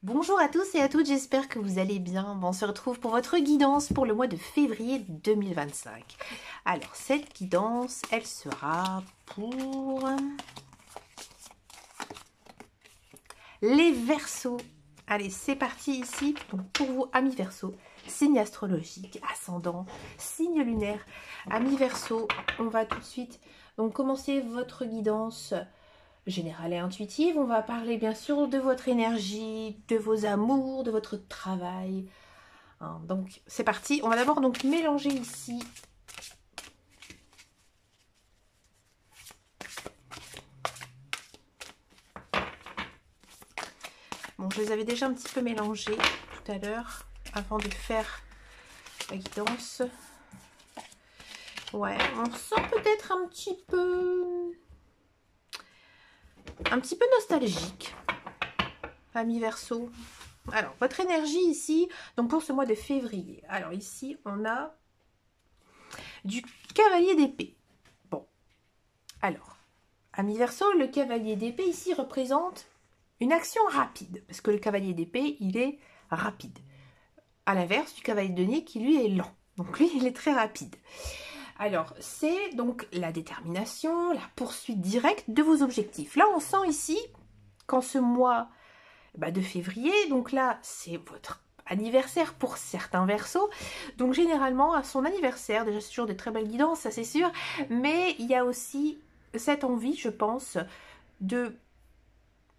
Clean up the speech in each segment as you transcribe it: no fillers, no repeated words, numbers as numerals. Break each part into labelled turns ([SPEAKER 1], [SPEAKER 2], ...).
[SPEAKER 1] Bonjour à tous et à toutes, j'espère que vous allez bien. Bon, on se retrouve pour votre guidance pour le mois de février 2025. Alors, cette guidance, elle sera pour les Verseaux. Allez, c'est parti ici. Donc, pour vous, amis Verseaux, signe astrologique, ascendant, signe lunaire, amis Verseaux, on va tout de suite donc commencer votre guidance générale et intuitive. On va parler bien sûr de votre énergie, de vos amours, de votre travail. Donc c'est parti. On va d'abord donc mélanger ici bon, je les avais déjà un petit peu mélangés tout à l'heure avant de faire la guidance. Ouais, on sent peut-être un petit peu nostalgique, amis Verseau. Alors, votre énergie ici, donc pour ce mois de février. Alors ici, on a du cavalier d'épée. Bon, alors, amis Verseau, le cavalier d'épée ici représente une action rapide. Parce que le cavalier d'épée, il est rapide. À l'inverse du cavalier de denier qui, lui, est lent. Donc lui, il est très rapide. Alors, c'est donc la détermination, la poursuite directe de vos objectifs. Là, on sent ici, qu'en ce mois de février, donc là, c'est votre anniversaire pour certains Verseaux. Donc, généralement, à son anniversaire, déjà, c'est toujours des très belles guidances, ça c'est sûr, mais il y a aussi cette envie, je pense, de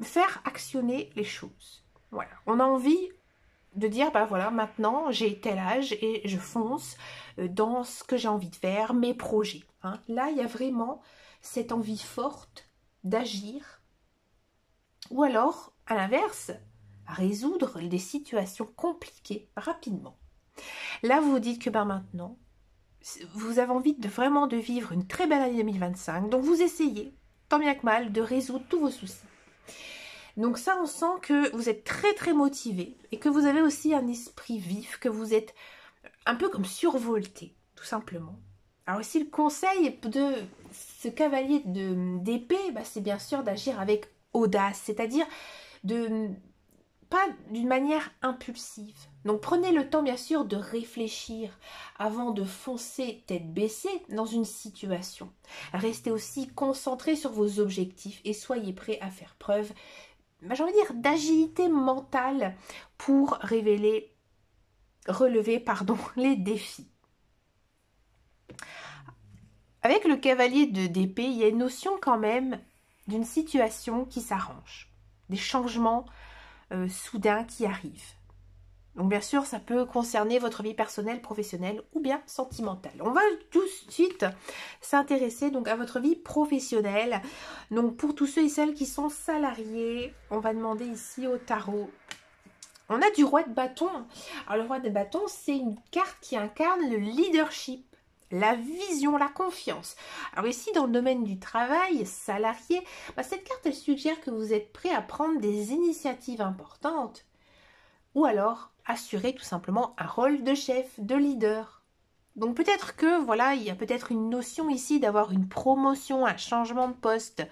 [SPEAKER 1] faire actionner les choses. Voilà, on a envie de dire, bah voilà, maintenant j'ai tel âge et je fonce dans ce que j'ai envie de faire, mes projets. Là, il y a vraiment cette envie forte d'agir, ou alors, à l'inverse, résoudre des situations compliquées rapidement. Là, vous vous dites que maintenant, vous avez envie vraiment de vivre une très belle année 2025, donc vous essayez, tant bien que mal, de résoudre tous vos soucis. Donc ça, on sent que vous êtes très très motivé et que vous avez aussi un esprit vif, que vous êtes un peu comme survolté, tout simplement. Alors ici, le conseil de ce cavalier d'épée, c'est bien sûr d'agir avec audace, c'est-à-dire pas d'une manière impulsive. Donc prenez le temps bien sûr de réfléchir avant de foncer tête baissée dans une situation. Restez aussi concentré sur vos objectifs et soyez prêt à faire preuve, j'ai envie de dire, d'agilité mentale pour relever les défis. Avec le cavalier d'épée, il y a une notion quand même d'une situation qui s'arrange, des changements soudains qui arrivent. Donc bien sûr, ça peut concerner votre vie personnelle, professionnelle ou bien sentimentale. On va tout de suite s'intéresser donc à votre vie professionnelle. Donc pour tous ceux et celles qui sont salariés, on va demander ici au tarot. On a du roi de bâton. Alors le roi de bâton, c'est une carte qui incarne le leadership, la vision, la confiance. Alors ici, dans le domaine du travail, salarié, cette carte, elle suggère que vous êtes prêt à prendre des initiatives importantes ou alors assurer tout simplement un rôle de chef, de leader. Donc peut-être que, voilà, il y a peut-être une notion ici d'avoir une promotion, un changement de poste.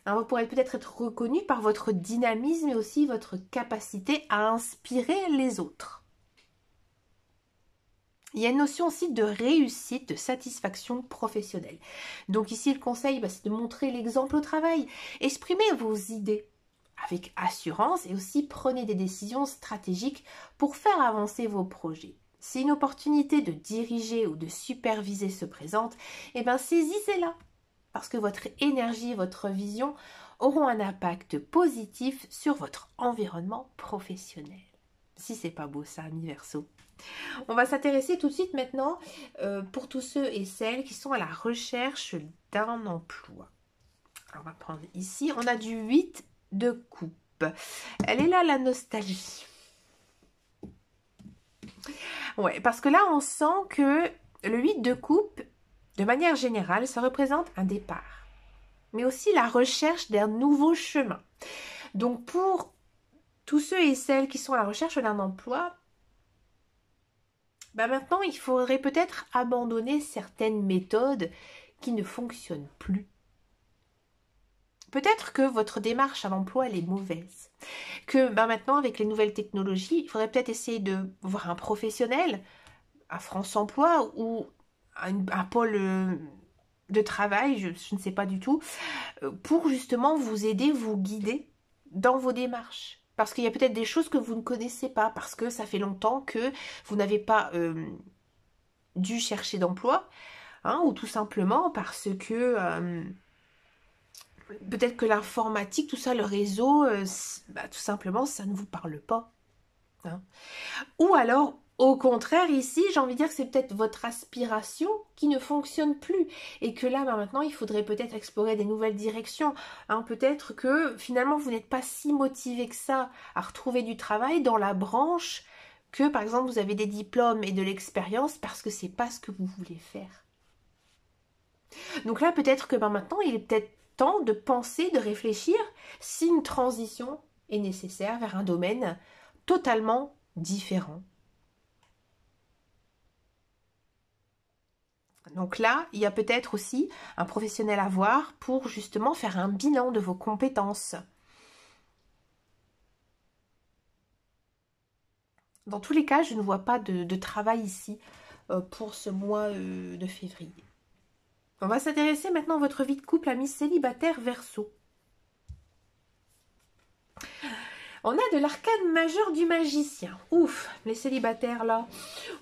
[SPEAKER 1] Vous pourrez peut-être être reconnu par votre dynamisme et aussi votre capacité à inspirer les autres. Il y a une notion aussi de réussite, de satisfaction professionnelle. Donc ici, le conseil, c'est de montrer l'exemple au travail. Exprimez vos idées avec assurance et aussi prenez des décisions stratégiques pour faire avancer vos projets. Si une opportunité de diriger ou de superviser se présente, saisissez-la. Parce que votre énergie et votre vision auront un impact positif sur votre environnement professionnel. Si c'est pas beau ça, amis Verseau. On va s'intéresser tout de suite maintenant pour tous ceux et celles qui sont à la recherche d'un emploi. Alors, on va prendre ici, on a du 8 de coupe. Elle est là, la nostalgie. Ouais, parce que là, on sent que le 8 de coupe, de manière générale, ça représente un départ, mais aussi la recherche d'un nouveau chemin. Donc, pour tous ceux et celles qui sont à la recherche d'un emploi, maintenant, il faudrait peut-être abandonner certaines méthodes qui ne fonctionnent plus. Peut-être que votre démarche à l'emploi, elle est mauvaise, que maintenant, avec les nouvelles technologies, il faudrait peut-être essayer de voir un professionnel à France Emploi ou un pôle de travail, je ne sais pas du tout, pour justement vous aider, vous guider dans vos démarches. Parce qu'il y a peut-être des choses que vous ne connaissez pas, parce que ça fait longtemps que vous n'avez pas dû chercher d'emploi, hein, ou tout simplement parce que peut-être que l'informatique, tout ça, le réseau, tout simplement, ça ne vous parle pas. Hein. Ou alors, au contraire, ici, j'ai envie de dire que c'est peut-être votre aspiration qui ne fonctionne plus. Et que là, maintenant, il faudrait peut-être explorer des nouvelles directions. Hein. Peut-être que finalement, vous n'êtes pas si motivé que ça à retrouver du travail dans la branche que, par exemple, vous avez des diplômes et de l'expérience parce que c'est pas ce que vous voulez faire. Donc là, peut-être que maintenant, il est peut-être temps de penser, de réfléchir si une transition est nécessaire vers un domaine totalement différent. Donc là, il y a peut-être aussi un professionnel à voir pour justement faire un bilan de vos compétences. Dans tous les cas, je ne vois pas de travail ici pour ce mois de février. On va s'intéresser maintenant à votre vie de couple, amis célibataires Verseau. On a de l'arcane majeur du magicien. Ouf, les célibataires là,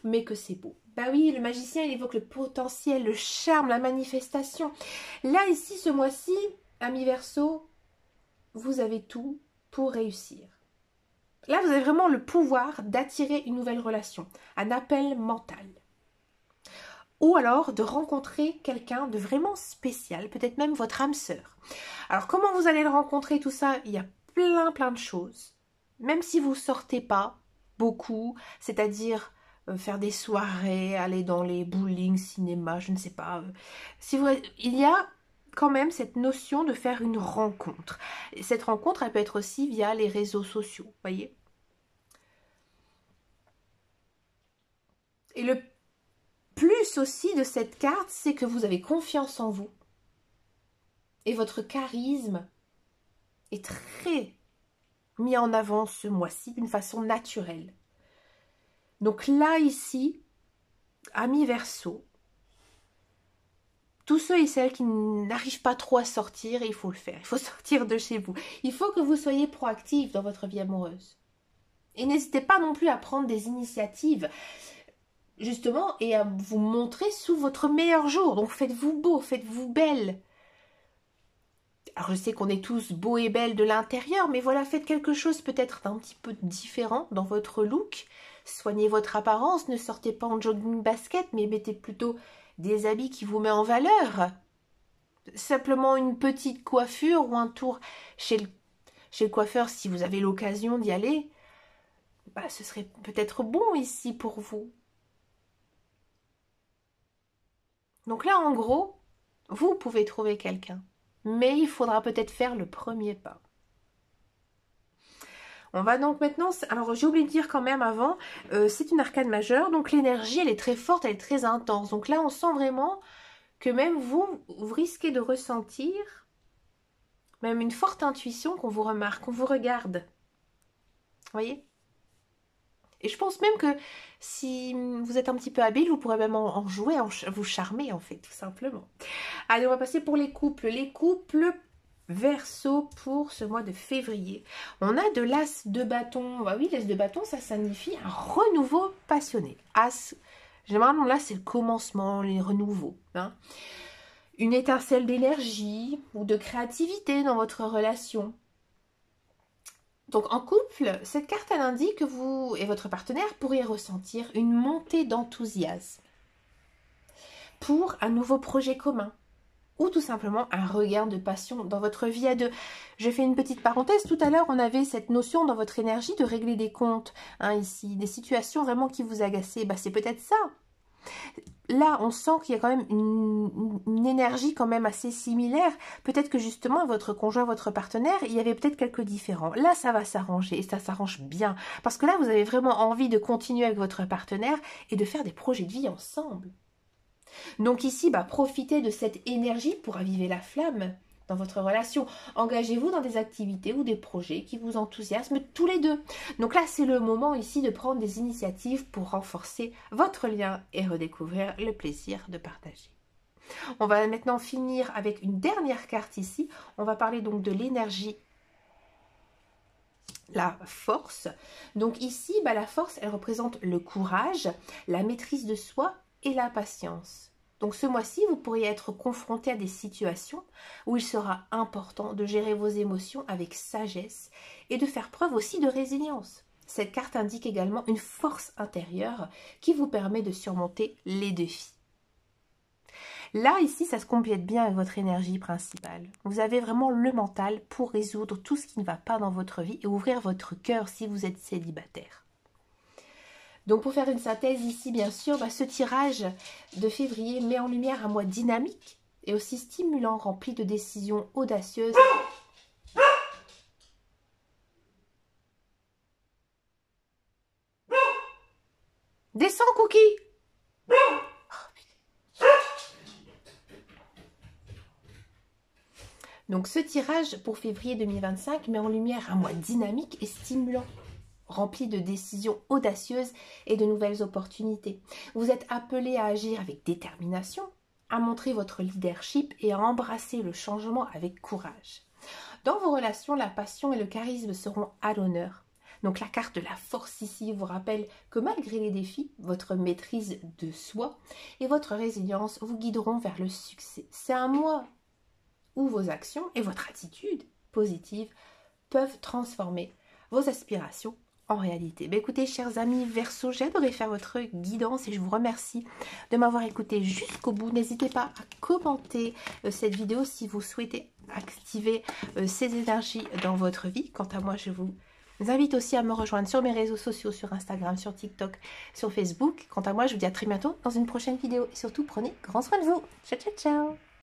[SPEAKER 1] mais que c'est beau. Bah oui, le magicien, il évoque le potentiel, le charme, la manifestation. Là, ici, ce mois-ci, amis Verseau, vous avez tout pour réussir. Là, vous avez vraiment le pouvoir d'attirer une nouvelle relation, un appel mental. Ou alors de rencontrer quelqu'un de vraiment spécial, peut-être même votre âme sœur. Alors, comment vous allez le rencontrer, tout ça? Il y a plein de choses. Même si vous sortez pas beaucoup, c'est-à-dire faire des soirées, aller dans les bowling, cinéma, je ne sais pas. Il y a quand même cette notion de faire une rencontre. Et cette rencontre, elle peut être aussi via les réseaux sociaux, voyez. Et le plus aussi de cette carte, c'est que vous avez confiance en vous. Et votre charisme est très mis en avant ce mois-ci d'une façon naturelle. Donc là, ici, amis Verseau, tous ceux et celles qui n'arrivent pas trop à sortir, il faut le faire. Il faut sortir de chez vous. Il faut que vous soyez proactifs dans votre vie amoureuse. Et n'hésitez pas non plus à prendre des initiatives, justement, et à vous montrer sous votre meilleur jour. Donc faites-vous beau, faites-vous belle. Alors je sais qu'on est tous beaux et belles de l'intérieur, mais voilà, faites quelque chose peut-être d'un petit peu différent dans votre look. Soignez votre apparence, ne sortez pas en jogging basket, mais mettez plutôt des habits qui vous mettent en valeur. Simplement une petite coiffure ou un tour chez le coiffeur si vous avez l'occasion d'y aller. Ce serait peut-être bon ici pour vous. Donc là, en gros, vous pouvez trouver quelqu'un. Mais il faudra peut-être faire le premier pas. On va donc maintenant... Alors, j'ai oublié de dire quand même avant, c'est une arcane majeure. Donc, l'énergie, elle est très forte, elle est très intense. Donc là, on sent vraiment que même vous risquez de ressentir même une forte intuition qu'on vous remarque, qu'on vous regarde. Vous voyez? Et je pense même que si vous êtes un petit peu habile, vous pourrez même en jouer, vous charmer en fait, tout simplement. Allez, on va passer pour les couples. Les couples Verseau pour ce mois de février. On a de l'as de bâton. Bah oui, l'as de bâton, ça signifie un renouveau passionné. As, généralement là, c'est le commencement, les renouveaux. Hein. Une étincelle d'énergie ou de créativité dans votre relation. Donc en couple, cette carte elle indique que vous et votre partenaire pourriez ressentir une montée d'enthousiasme pour un nouveau projet commun ou tout simplement un regain de passion dans votre vie à deux. Je fais une petite parenthèse, tout à l'heure on avait cette notion dans votre énergie de régler des comptes, hein, ici, des situations vraiment qui vous agaçaient, c'est peut-être ça. Là, on sent qu'il y a quand même une énergie quand même assez similaire. Peut-être que justement, votre conjoint, votre partenaire, il y avait peut-être quelques différends. Là, ça va s'arranger et ça s'arrange bien. Parce que là, vous avez vraiment envie de continuer avec votre partenaire et de faire des projets de vie ensemble. Donc ici, profitez de cette énergie pour raviver la flamme, dans votre relation. Engagez-vous dans des activités ou des projets qui vous enthousiasment tous les deux. Donc là, c'est le moment ici de prendre des initiatives pour renforcer votre lien et redécouvrir le plaisir de partager. On va maintenant finir avec une dernière carte ici. On va parler donc de l'énergie, la force. Donc ici, la force, elle représente le courage, la maîtrise de soi et la patience. Donc ce mois-ci, vous pourriez être confronté à des situations où il sera important de gérer vos émotions avec sagesse et de faire preuve aussi de résilience. Cette carte indique également une force intérieure qui vous permet de surmonter les défis. Là, ici, ça se complète bien avec votre énergie principale. Vous avez vraiment le mental pour résoudre tout ce qui ne va pas dans votre vie et ouvrir votre cœur si vous êtes célibataire. Donc, pour faire une synthèse ici, bien sûr, ce tirage de février met en lumière un mois dynamique et aussi stimulant, rempli de décisions audacieuses. Descends, Cookie! Donc ce tirage pour février 2025 met en lumière un mois dynamique et stimulant, rempli de décisions audacieuses et de nouvelles opportunités. Vous êtes appelé à agir avec détermination, à montrer votre leadership et à embrasser le changement avec courage. Dans vos relations, la passion et le charisme seront à l'honneur. Donc la carte de la force ici vous rappelle que malgré les défis, votre maîtrise de soi et votre résilience vous guideront vers le succès. C'est un mois où vos actions et votre attitude positive peuvent transformer vos aspirations en réalité. Écoutez, chers amis Verseau, j'adorais faire votre guidance et je vous remercie de m'avoir écouté jusqu'au bout. N'hésitez pas à commenter cette vidéo si vous souhaitez activer ces énergies dans votre vie. Quant à moi, je vous invite aussi à me rejoindre sur mes réseaux sociaux, sur Instagram, sur TikTok, sur Facebook. Quant à moi, je vous dis à très bientôt dans une prochaine vidéo. Et surtout, prenez grand soin de vous. Ciao, ciao, ciao!